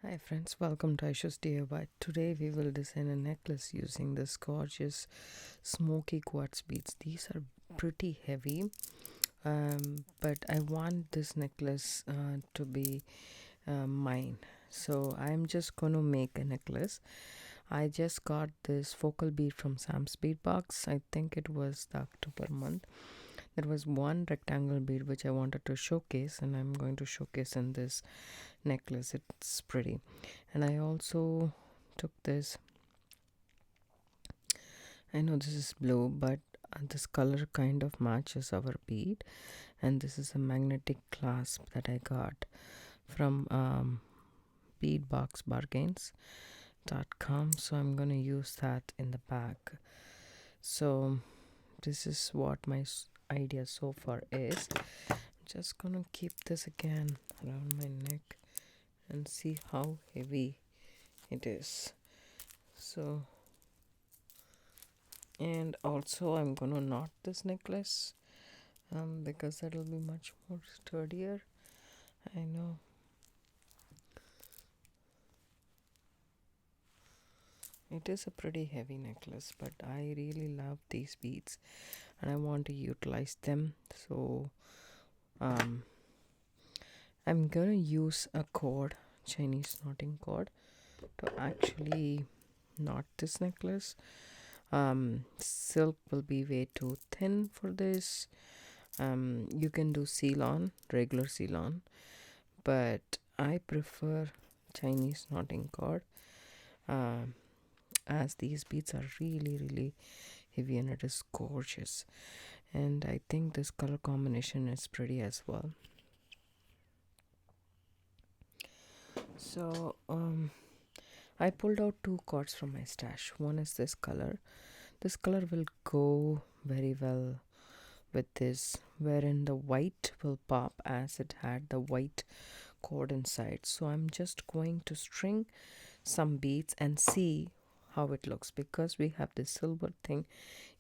Hi friends, welcome to Aisha's DIY. Today we will design a necklace using this gorgeous smoky quartz beads. These are pretty heavy, but I want this necklace to be mine. So I'm just going to make a necklace. I just got this focal bead from Sam's Bead Box. I think it was the October month. There was one rectangle bead which I wanted to showcase, and I'm going to showcase in this necklace. It's pretty. And I also took this. I know this is blue, but this color kind of matches our bead. And this is a magnetic clasp that I got from beadboxbargains.com. So I'm going to use that in the back. So this is what my idea so far is. I'm just going to keep this again around my neck and see how heavy it is. So, and also I'm gonna knot this necklace because that'll be much more sturdier. I know. It is a pretty heavy necklace, but I really love these beads and I want to utilize them. So I'm gonna use a cord, Chinese knotting cord, to actually knot this necklace. Silk will be way too thin for this. You can do seal-on, regular seal-on, but I prefer Chinese knotting cord as these beads are really heavy and it is gorgeous, and I think this color combination is pretty as well. So I pulled out two cords from my stash. One is this color. This color will go very well with this, wherein the white will pop as it had the white cord inside. So I'm just going to string some beads and see how it looks, because we have this silver thing.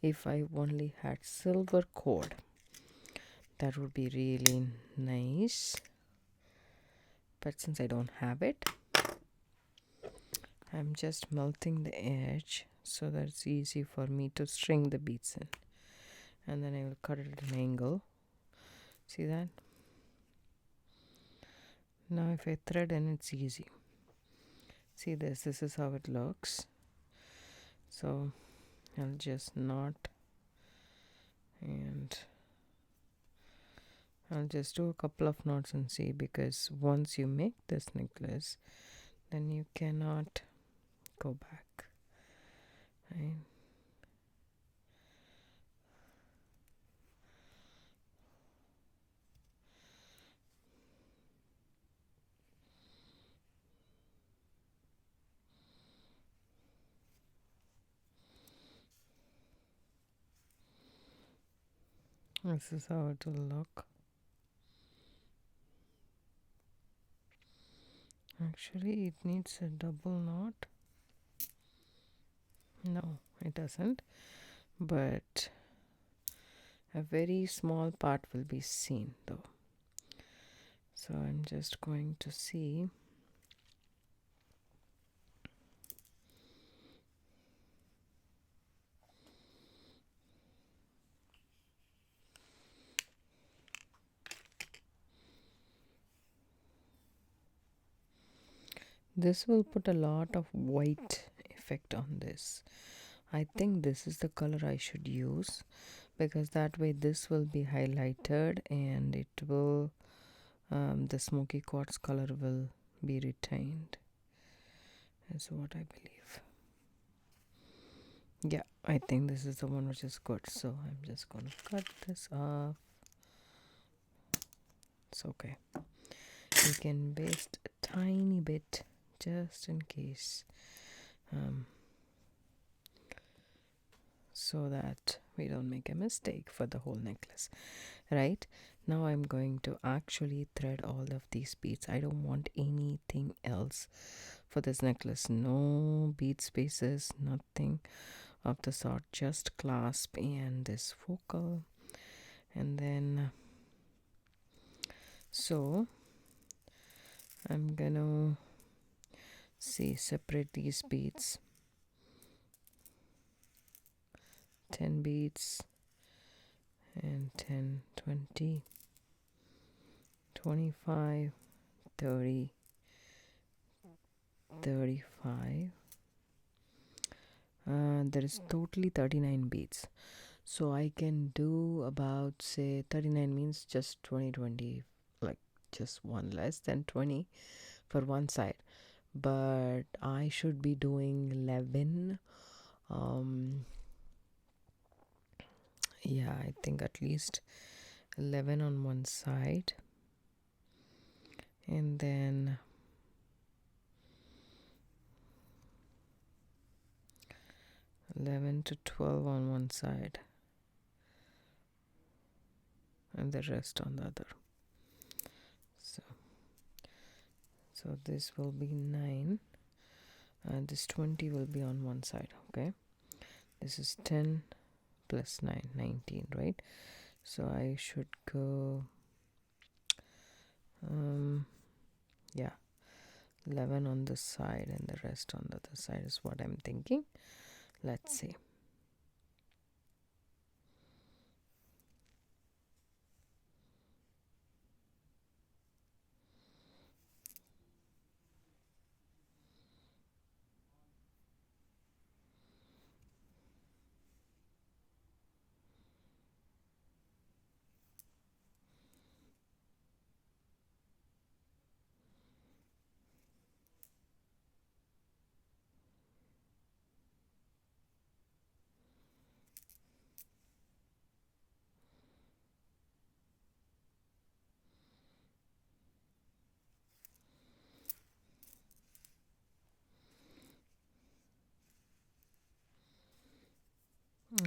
If I only had silver cord, that would be really nice, but since I don't have it, I'm just melting the edge so that it's easy for me to string the beads in, and then I will cut it at an angle. See that? Now if I thread in, it's easy. See this is how it looks. So I'll just knot, and I'll just do a couple of knots and see, because once you make this necklace, then you cannot go back, right? This is how it will look. Actually, it needs a double knot. No, it doesn't. But a very small part will be seen though. So I'm just going to see. This will put a lot of white effect on this. I think this is the color I should use, because that way this will be highlighted and it will the smoky quartz color will be retained. That's what I believe. Yeah, I think this is the one which is good. So I'm just going to cut this off. It's okay. You can waste a tiny bit just in case, so that we don't make a mistake for the whole necklace. Right now I'm going to actually thread all of these beads. I don't want anything else for this necklace. No bead spaces, nothing of the sort, just clasp and this focal. And then so I'm gonna See, separate these beads. 10 beads and 10, 20, 25, 30, 35. There is totally 39 beads. So I can do about, say, 39 means just 20, 20, like just one less than 20 for one side. But I should be doing 11. Yeah, I think at least 11 on one side. And then 11 to 12 on one side. And the rest on the other. So this will be 9 and this 20 will be on one side. Okay, this is 10 plus 9, 19, right? So I should go 11 on this side and the rest on the other side is what I'm thinking. Let's see.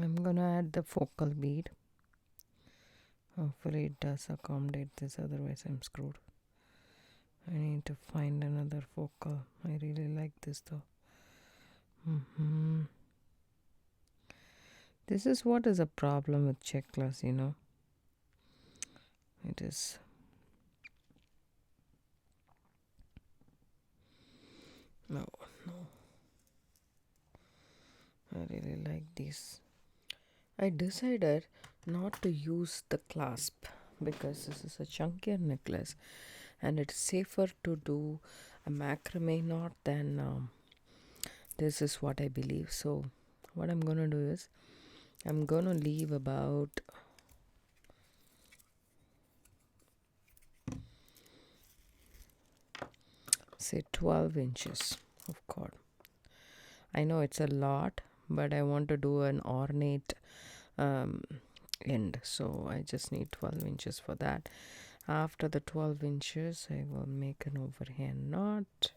I'm gonna add the focal bead. Hopefully it does accommodate this, otherwise I'm screwed. I need to find another focal. I really like this though. This is what is a problem with checklist, you know. It is. No. I really like these. I decided not to use the clasp because this is a chunkier necklace and it's safer to do a macrame knot than this is what I believe. So what I'm gonna do is I'm gonna leave about say 12 inches of cord. I know it's a lot, but I want to do an ornate end, so I just need 12 inches for that. After the 12 inches I will make an overhand knot.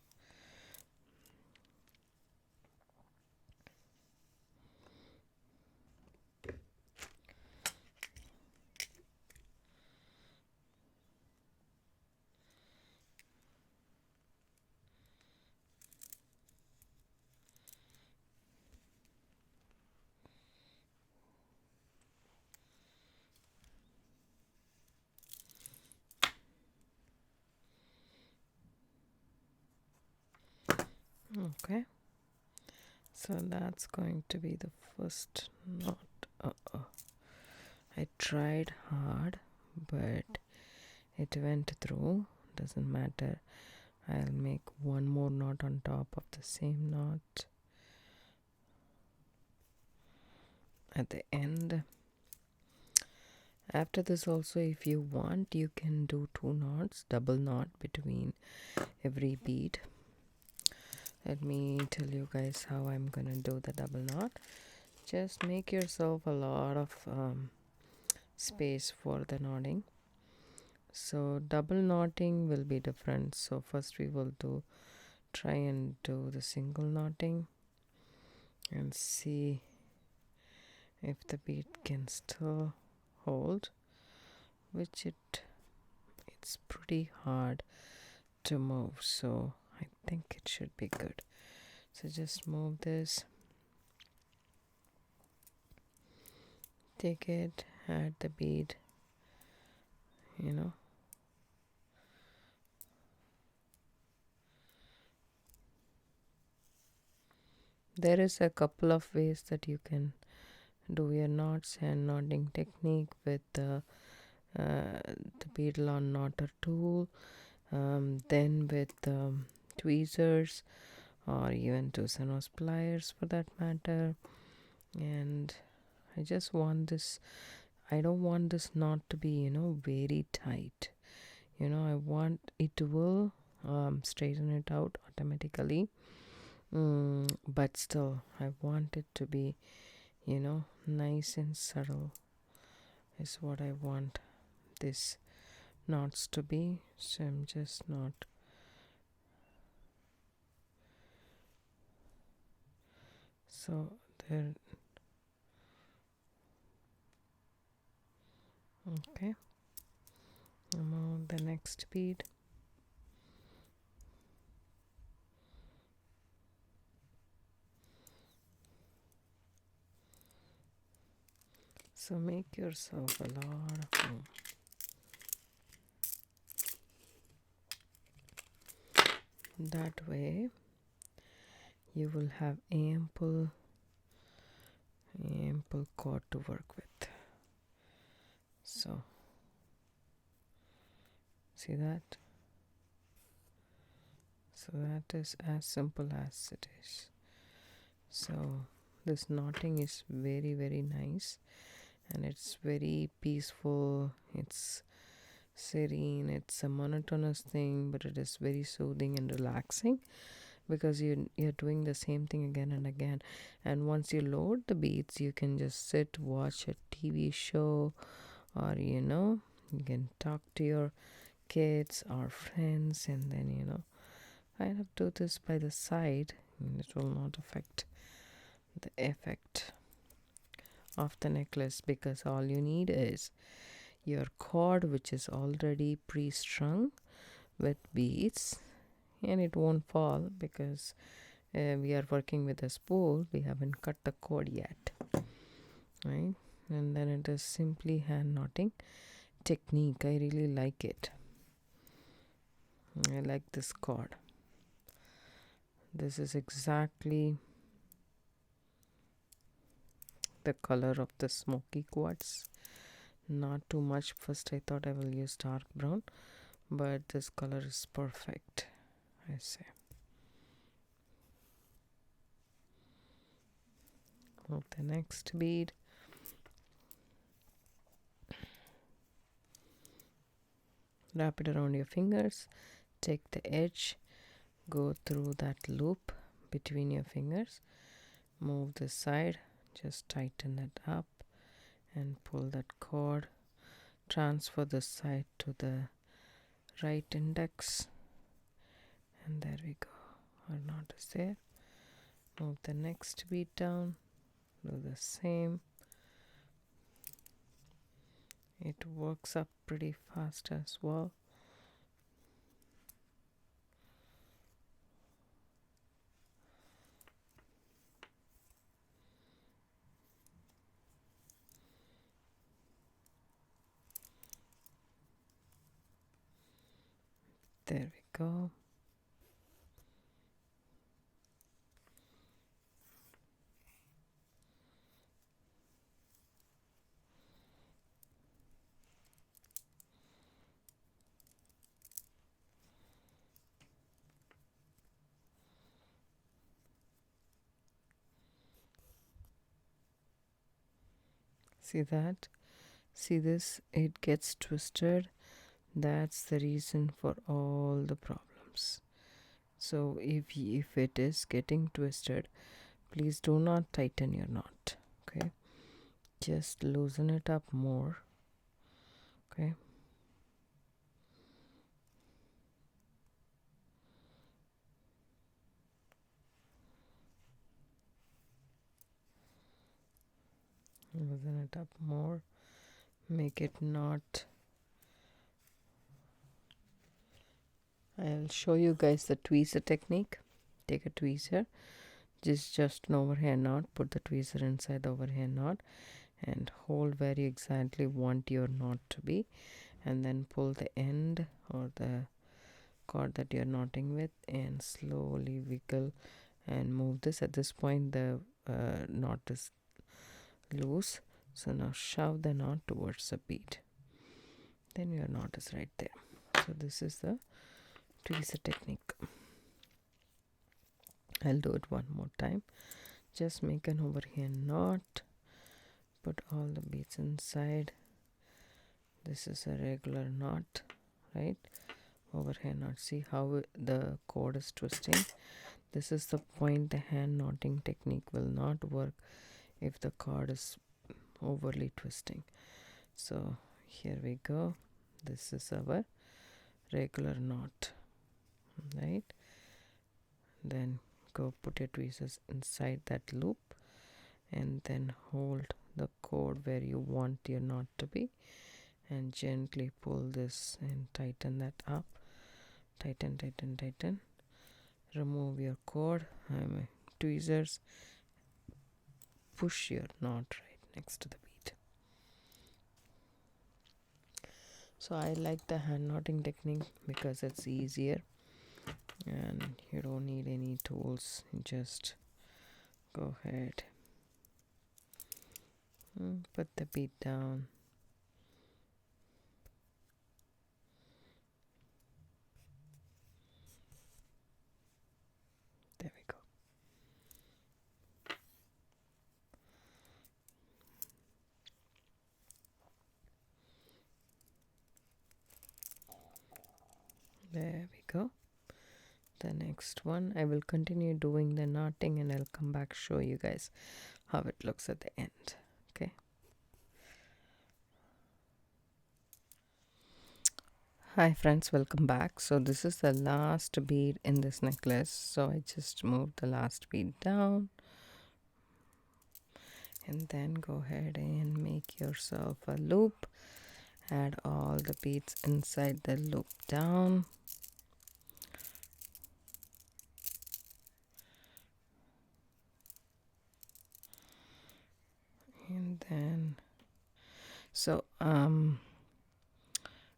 Okay, so that's going to be the first knot. I tried hard, but it went through. Doesn't matter. I'll make one more knot on top of the same knot at the end. After this also, if you want, you can do 2 knots, double knot between every bead. Let me tell you guys how I'm gonna do the double knot. Just make yourself a lot of space for the knotting. So double knotting will be different. So first we will try and do the single knotting and see if the bead can still hold, which it's pretty hard to move, so I think it should be good. So just move this, take it, add the bead, you know, There is a couple of ways that you can do your knots and knotting technique with the beetle on knotter tool, then with tweezers or even Tusanos pliers for that matter. And I just want this, I don't want this knot to be, very tight. I want it will straighten it out automatically. But still, I want it to be, nice and subtle is what I want this knots to be. So I'm just not so there. Okay, I'm on the next bead. So make yourself a lot of room. That way you will have ample cord to work with. So see that? So that is as simple as it is. So this knotting is very, very nice, and it's very peaceful. It's serene. It's a monotonous thing, but it is very soothing and relaxing because you're doing the same thing again and again. And once you load the beads, you can just sit, watch a TV show, or you can talk to your kids or friends, and then kind of do this by the side, and it will not affect the effect of the necklace, because all you need is your cord, which is already pre-strung with beads, and it won't fall because we are working with a spool. We haven't cut the cord yet, right? And then it is simply hand knotting technique. I really like it. I like this cord. This is exactly the color of the smoky quartz. Not too much. First I thought I will use dark brown, but this color is perfect, I say. Move the next bead. Wrap it around your fingers. Take the edge, go through that loop between your fingers, move this side, just tighten it up and pull that cord. Transfer this side to the right index, and there we go. Our knot is there. Move the next bead down, do the same. It works up pretty fast as well. There we go. See that? See this? It gets twisted. That's the reason for all the problems. So if it is getting twisted, please do not tighten your knot. Okay, just loosen it up more. Okay. Loosen it up more. Make it not. I'll show you guys the tweezer technique. Take a tweezer, just an overhand knot, put the tweezer inside the overhand knot and hold where you exactly want your knot to be, and then pull the end or the cord that you're knotting with and slowly wiggle and move this. At this point the knot is loose, so now shove the knot towards the bead, then your knot is right there. So this is the tweezer technique. I'll do it one more time. Just make an overhand knot, put all the beads inside. This is a regular knot, right? Overhand knot. See how the cord is twisting? This is the point the hand knotting technique will not work if the cord is overly twisting. So here we go. This is our regular knot, right? Then go put your tweezers inside that loop and then hold the cord where you want your knot to be and gently pull this and tighten that up. Tighten, tighten, tighten. Remove your cord, tweezers, push your knot right next to the bead. So I like the hand knotting technique because it's easier and you don't need any tools. Just go ahead, put the bead down, there we go. There we go. The next one, I will continue doing the knotting and I'll come back show you guys how it looks at the end. Okay. Hi friends, welcome back. So this is the last bead in this necklace. So I just moved the last bead down and then go ahead and make yourself a loop. Add all the beads inside the loop down. And then so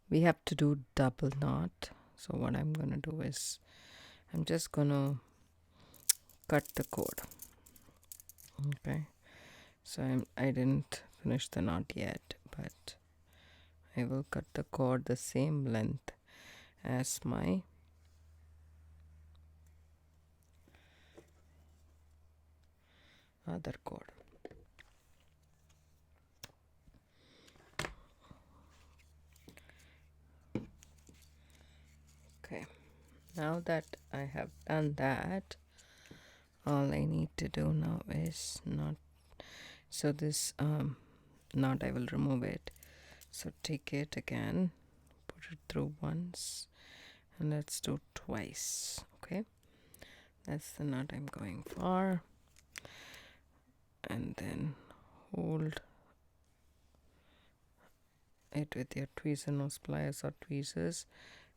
we have to do double knot. So what I'm gonna do is I'm just gonna cut the cord. Okay, so I didn't finish the knot yet, but I will cut the cord the same length as my other cord. Okay, now that I have done that, all I need to do now is knot. So this knot, I will remove it. So take it again, put it through once, and let's do twice. Okay, that's the knot I'm going for. And then hold it with your tweezer nose pliers or tweezers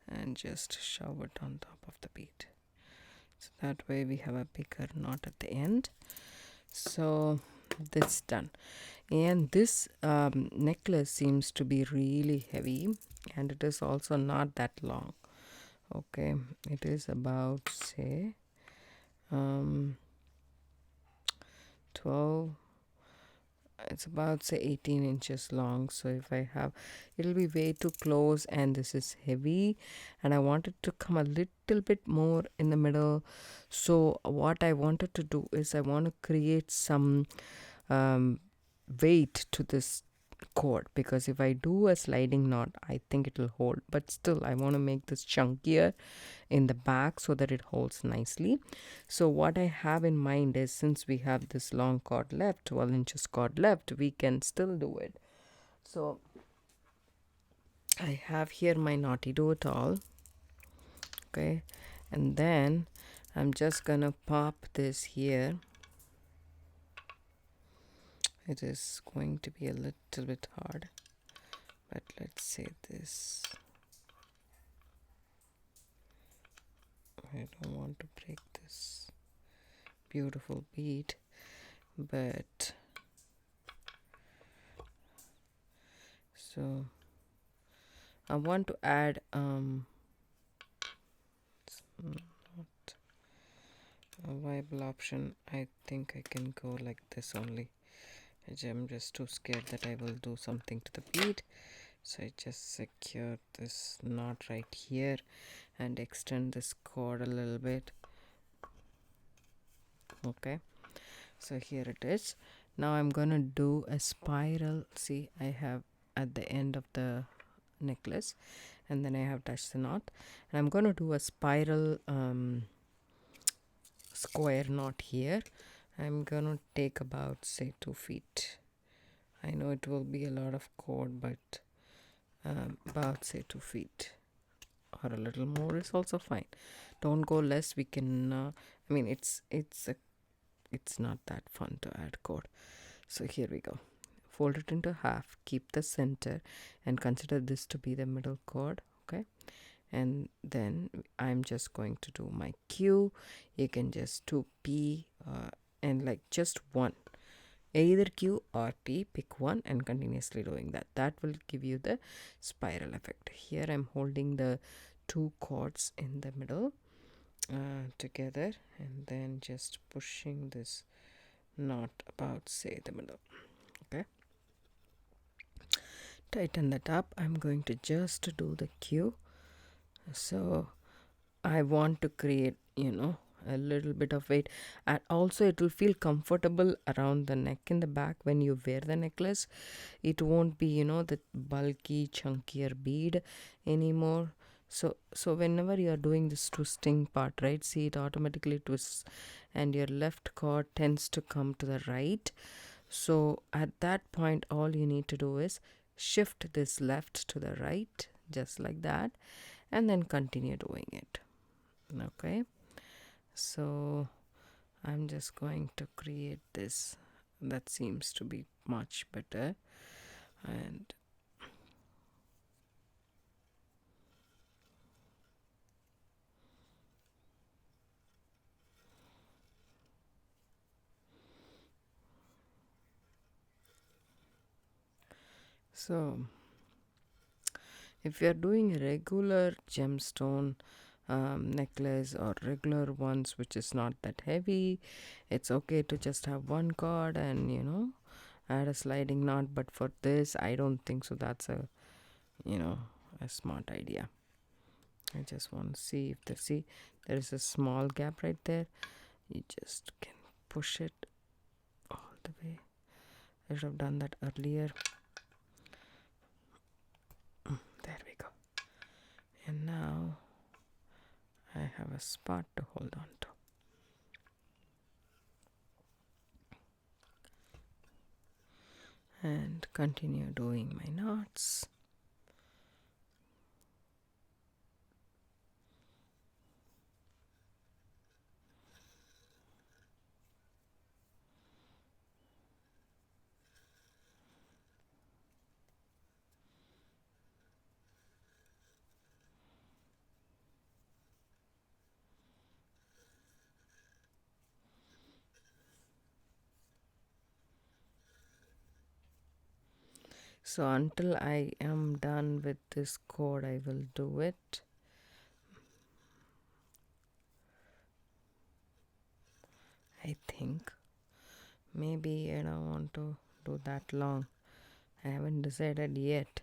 and just shove it on top of the bead. So that way we have a bigger knot at the end. So this done. And this necklace seems to be really heavy and it is also not that long. Okay, it is about say 12, it's about say 18 inches long. So if I have, it'll be way too close and this is heavy and I want it to come a little bit more in the middle. So what I wanted to do is I want to create some weight to this cord, because if I do a sliding knot I think it will hold, but still I want to make this chunkier in the back so that it holds nicely. So what I have in mind is, since we have this long cord left, 12 inches cord left, we can still do it. So I have here my knotty do it all. Okay, and then I'm just gonna pop this here. It is going to be a little bit hard, but let's say this. I don't want to break this beautiful bead, but so I want to add a viable option. I think I can go like this only. I'm just too scared that I will do something to the bead, so I just secure this knot right here and extend this cord a little bit. Okay, so here it is. Now I'm gonna do a spiral. See, I have at the end of the necklace, and then I have touched the knot, and I'm gonna do a spiral square knot here. I'm gonna take about, say, 2 feet. I know it will be a lot of cord, but about, say, 2 feet or a little more is also fine. Don't go less. We can I mean, it's not that fun to add cord. So here we go. Fold it into half, keep the center, and consider this to be the middle cord. Okay, and then I'm just going to do my Q. You can just do P and like just one, either Q or P, pick one and continuously doing that. That will give you the spiral effect. Here I'm holding the 2 cords in the middle together, and then just pushing this knot about, say, the middle. Okay, tighten that up. I'm going to just do the Q. So I want to create, a little bit of weight, and also it will feel comfortable around the neck in the back when you wear the necklace. It won't be, the bulky, chunkier bead anymore. So whenever you are doing this twisting part, right, see, it automatically twists and your left cord tends to come to the right. So at that point, all you need to do is shift this left to the right, just like that, and then continue doing it. Okay, so I'm just going to create this. That seems to be much better. And so if you're doing a regular gemstone necklace or regular ones which is not that heavy, it's okay to just have one cord and add a sliding knot. But for this, I don't think so that's a smart idea. I just want to see if there is a small gap right there. You just can push it all the way. I should have done that earlier. There we go. And now I have a spot to hold on to. And continue doing my knots. So until I am done with this cord, I will do it. I think maybe I don't want to do that long. I haven't decided yet,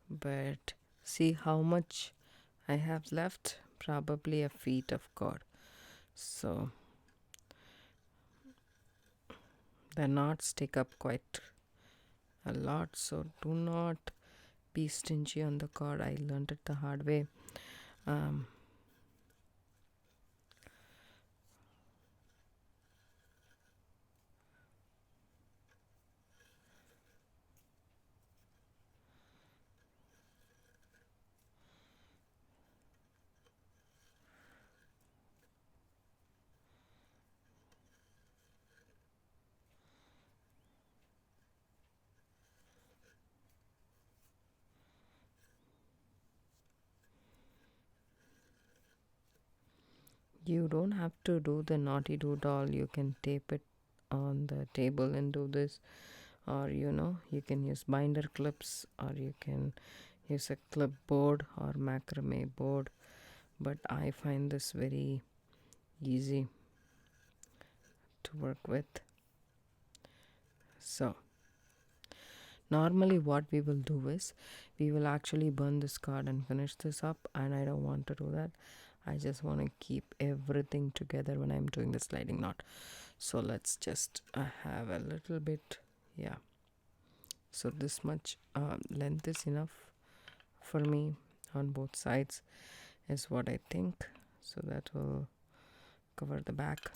but see how much I have left. Probably a feet of cord. So the knots take up quite a lot, so do not be stingy on the cord. I learned it the hard way. You don't have to do the naughty do doll. You can tape it on the table and do this, or you can use binder clips, or you can use a clipboard or macrame board. But I find this very easy. to work with. So normally what we will do is we will actually burn this card and finish this up, and I don't want to do that. I just want to keep everything together when I'm doing the sliding knot. So let's just have a little bit, yeah. So this much length is enough for me on both sides is what I think. So that will cover the back.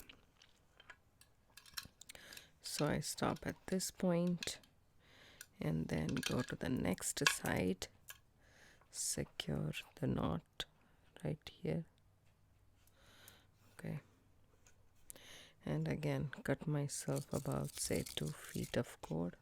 So I stop at this point and then go to the next side, secure the knot right here. Okay, and again cut myself about say 2 feet of cord.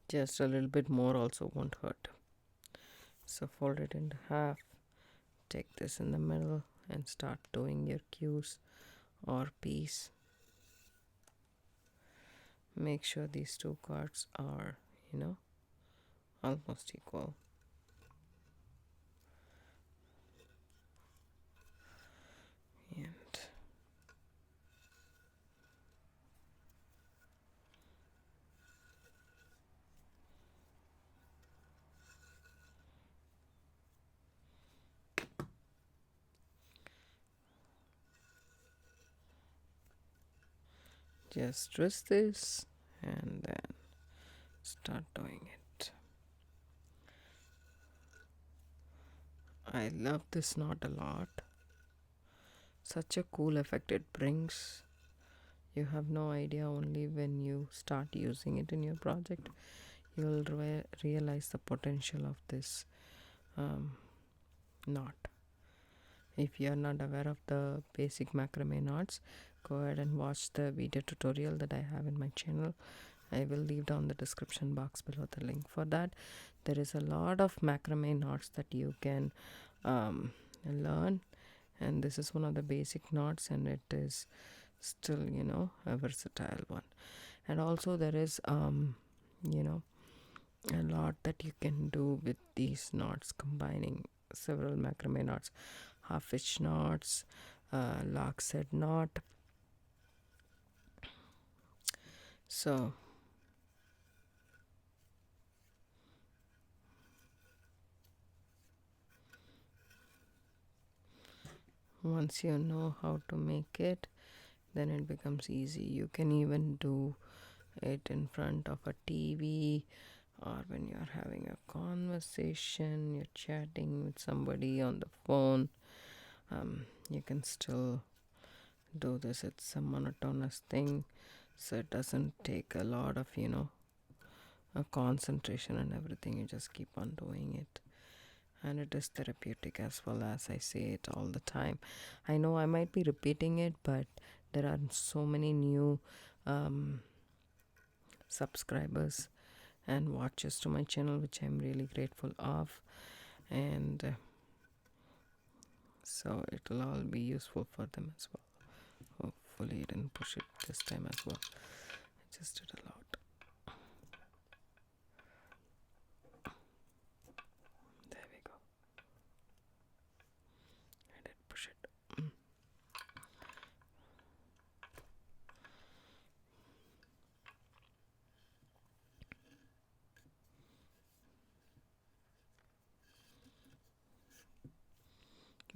Just a little bit more also won't hurt. So fold it into half, take this in the middle and start doing your Q's or P's. Make sure these two cards are, almost equal. And just twist this and then start doing it. I love this knot a lot. Such a cool effect it brings. You have no idea, only when you start using it in your project you will realize the potential of this knot. If you are not aware of the basic macrame knots, go ahead and watch the video tutorial that I have in my channel. I will leave down the description box below the link for that. There is a lot of macrame knots that you can learn, and this is one of the basic knots, and it is still a versatile one. And also there is a lot that you can do with these knots, combining several macrame knots, half hitch knots, lock set knot. So once you know how to make it, then it becomes easy. You can even do it in front of a TV, or when you're having a conversation, you're chatting with somebody on the phone. You can still do this. It's a monotonous thing, so it doesn't take a lot of a concentration and everything. You just keep on doing it, and it is therapeutic as well, as I say it all the time. I know I might be repeating it, but there are so many new subscribers and watchers to my channel, which I'm really grateful of, and so it will all be useful for them as well. Hopefully it didn't push it this time as well. I just did a lot. There we go. I did push it.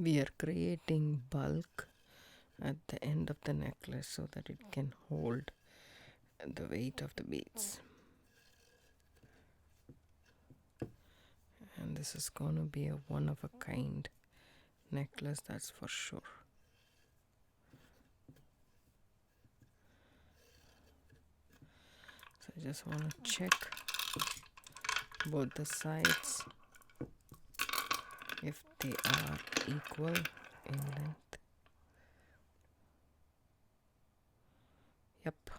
We are creating bulk at the end of the necklace so that it can hold the weight of the beads. And this is gonna be a one of a kind necklace, that's for sure. So I just want to check both the sides if they are equal in length. Yep.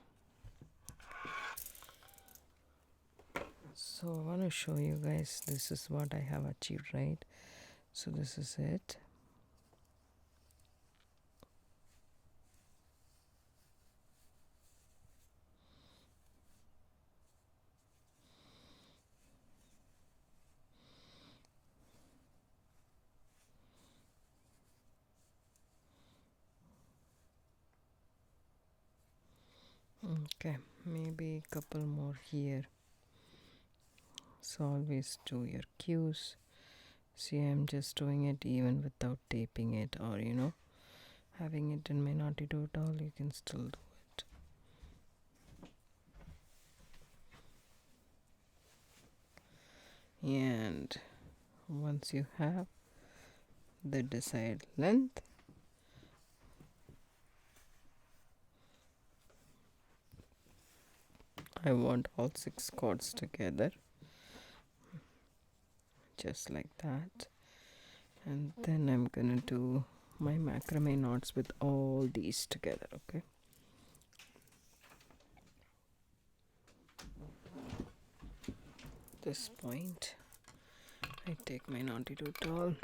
So I want to show you guys, this is what I have achieved, right? So this is it. Okay, maybe a couple more here. So always do your cues. See, I'm just doing it even without taping it, or having it in my naughty do it all, you can still do it. And once you have the desired length, I want all 6 cords together, just like that. And then I'm gonna do my macrame knots with all these together. Okay, this point I take my naughty do doll,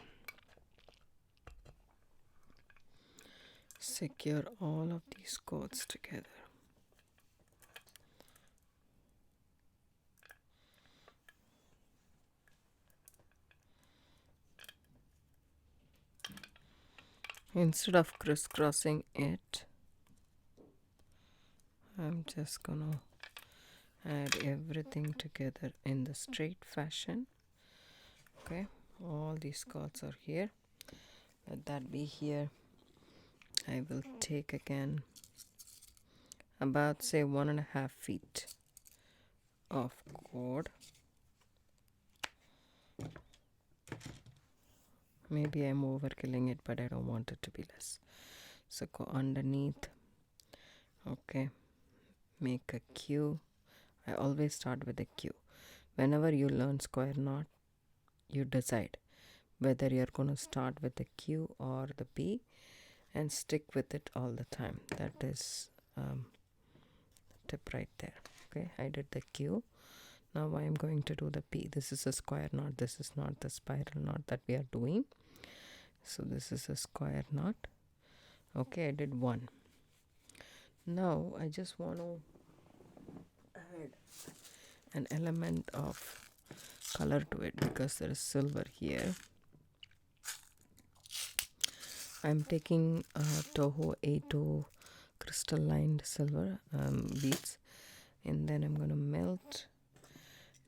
secure all of these cords together. Instead of crisscrossing it, I'm just gonna add everything together in the straight fashion. Okay, all these cords are here. Let that be here. I will take again about say 1.5 feet of cord. Maybe I'm overkilling it, but I don't want it to be less. So go underneath. Okay, make a Q. I always start with a Q. Whenever you learn square knot, you decide whether you're going to start with the Q or the P and stick with it all the time. That is tip right there. Okay, I did the Q. Now I am going to do the P. This is a square knot. This is not the spiral knot that we are doing. So this is a square knot. Okay, I did 1. Now I just want to add an element of color to it because there is silver here. I'm taking Toho A2 crystal lined silver beads, and then I'm going to melt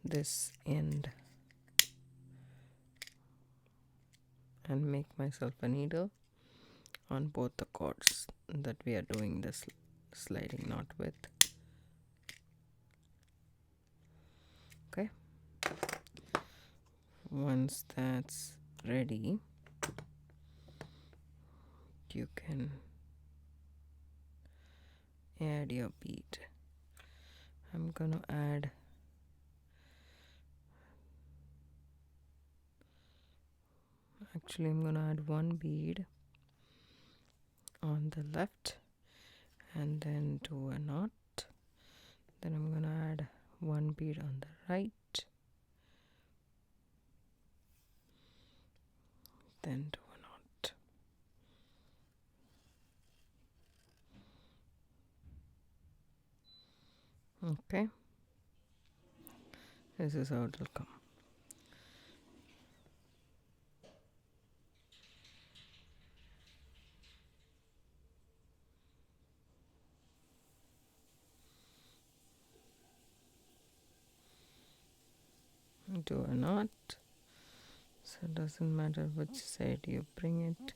this end and make myself a needle on both the cords that we are doing this sliding knot with. Okay, once that's ready, you can add your bead. I'm gonna add I'm gonna add 1 bead on the left and then do a knot. Then I'm gonna add 1 bead on the right, then do a knot. Okay, this is how it will come. Do a knot, so it doesn't matter which side you bring it.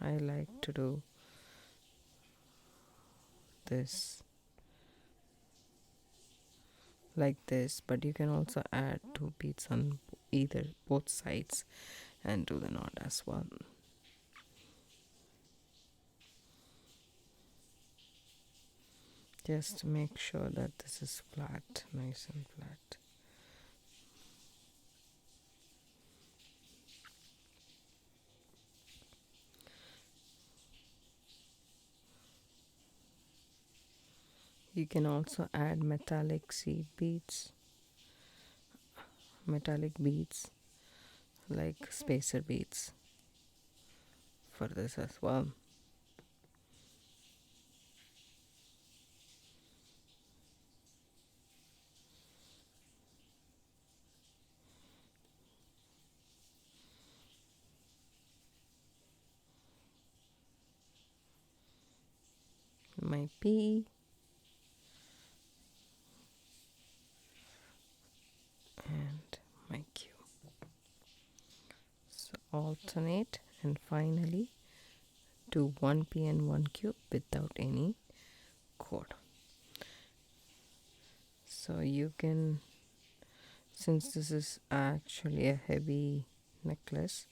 I like to do this like this, but you can also add 2 beads on both sides and do the knot as well. Just make sure that this is flat, nice and flat. You can also add metallic beads like spacer beads for this as well. My P. alternate, and finally do 1p and 1q without any cord. So you can, since this is actually a heavy necklace,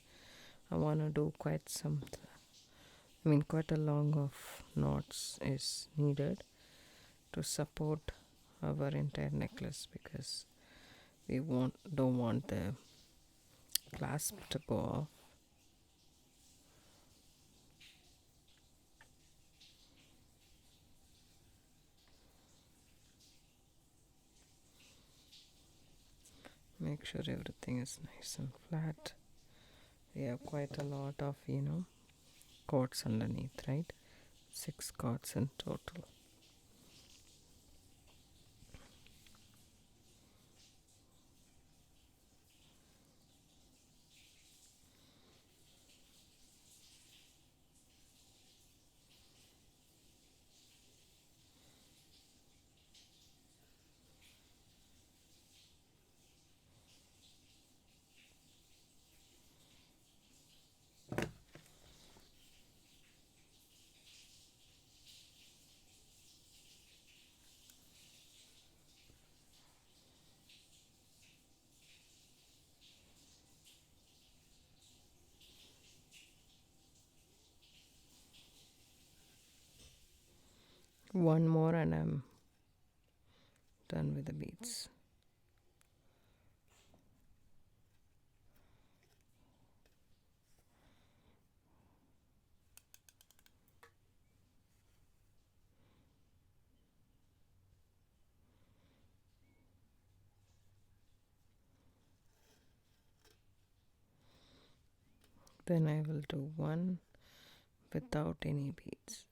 I want to do quite a long of knots is needed to support our entire necklace, because we don't want the clasp to go off. Make sure everything is nice and flat. We have quite a lot of cords underneath, right? 6 cords in total. One more and I'm done with the beads. Then I will do one without any beads.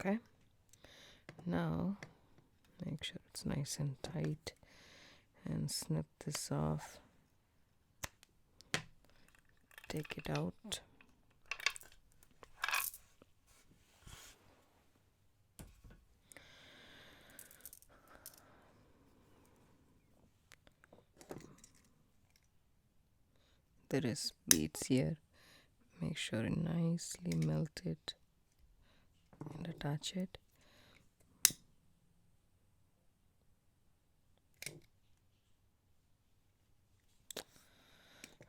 Okay, now make sure it's nice and tight and snip this off. Take it out. There is beads here. Make sure you nicely melt it and attach it.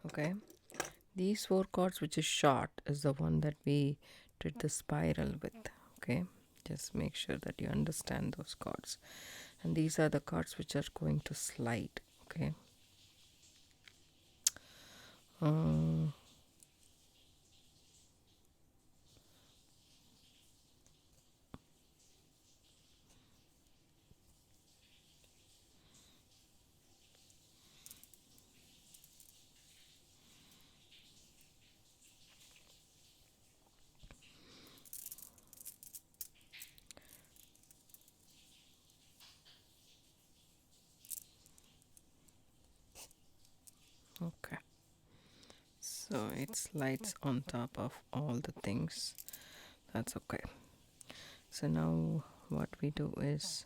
Okay, these 4 cords which is short is the one that we did the spiral with. Okay, just make sure that you understand those cords, and these are the cords which are going to slide. Okay, okay, so it slides on top of all the things. That's okay. So now what we do is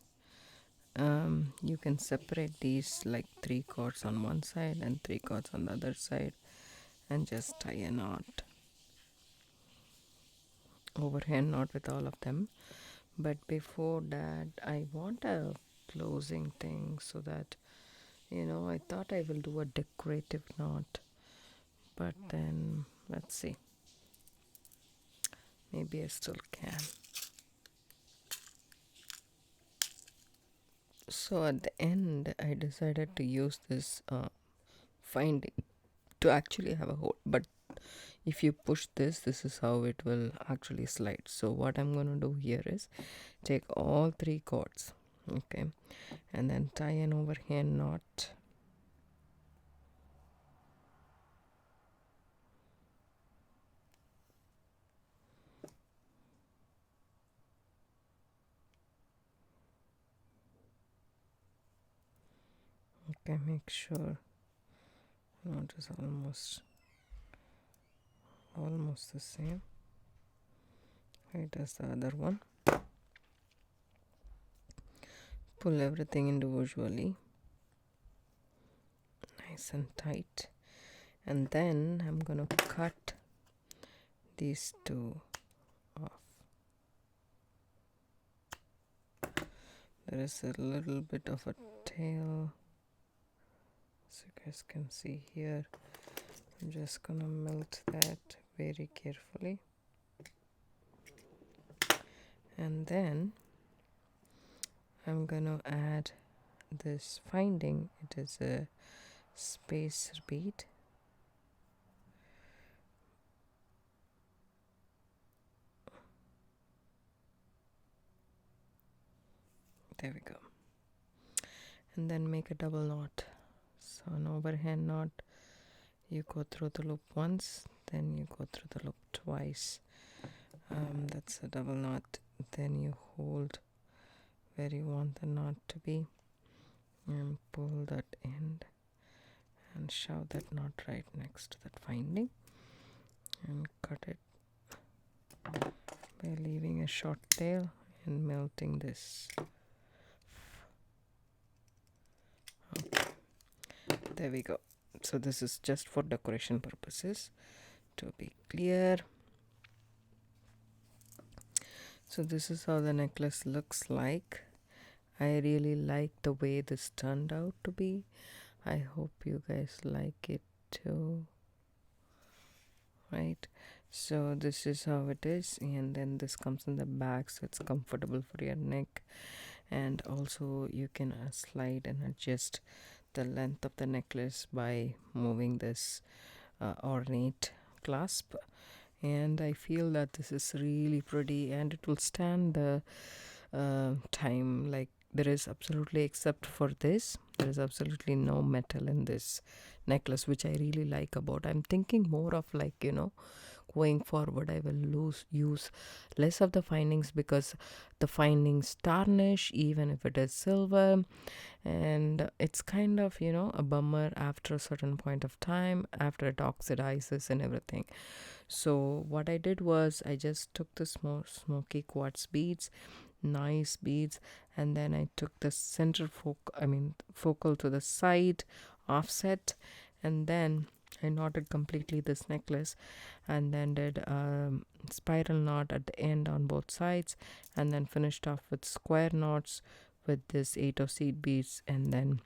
you can separate these like 3 cords on one side and 3 cords on the other side, and just tie a knot, overhand knot with all of them. But before that, I want a closing thing, so that I thought I will do a decorative knot, but then let's see, maybe I still can. So at the end I decided to use this finding to actually have a hole, but if you push this is how it will actually slide. So what I'm going to do here is take all 3 cords, okay, and then tie an overhand knot. Okay, make sure knot is almost the same. Right as the other one. Pull everything individually, nice and tight, and then I'm gonna cut these two off. There is a little bit of a tail, so you guys can see here. I'm just gonna melt that very carefully, and then I'm gonna add this finding. It is a spacer bead. There we go. And then make a double knot. So an overhand knot, you go through the loop once, then you go through the loop twice. That's a double knot. Then you hold where you want the knot to be and pull that end and shove that knot right next to that finding and cut it by leaving a short tail and melting this. Okay. There we go. So this is just for decoration purposes, to be clear. So this is how the necklace looks like. I really like the way this turned out to be. I hope you guys like it too. Right, so this is how it is, and then this comes in the back, so it's comfortable for your neck. And also you can slide and adjust the length of the necklace by moving this ornate clasp. And I feel that this is really pretty, and it will stand the time. Like, there is absolutely, except for this, there is absolutely no metal in this necklace, which I really like about. I'm thinking more of, like, going forward I will use less of the findings, because the findings tarnish even if it is silver, and it's kind of a bummer after a certain point of time, after it oxidizes and everything. So what I did was I just took the smoky quartz beads, nice beads, and then I took the center focal to the side offset, and then I knotted completely this necklace, and then did a spiral knot at the end on both sides, and then finished off with square knots with this 8 of seed beads, and then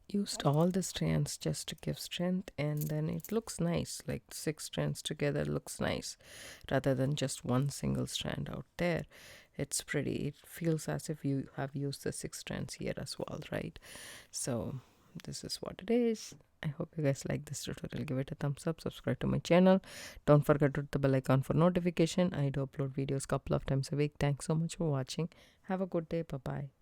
used all the strands just to give strength. And then it looks nice, like 6 strands together looks nice rather than just one single strand out there. It's pretty. It feels as if you have used the 6 strands here as well, right? So this is what it is. I hope you guys like this tutorial. Give it a thumbs up, subscribe to my channel, don't forget to hit the bell icon for notification. I do upload videos couple of times a week. Thanks so much for watching. Have a good day. Bye bye.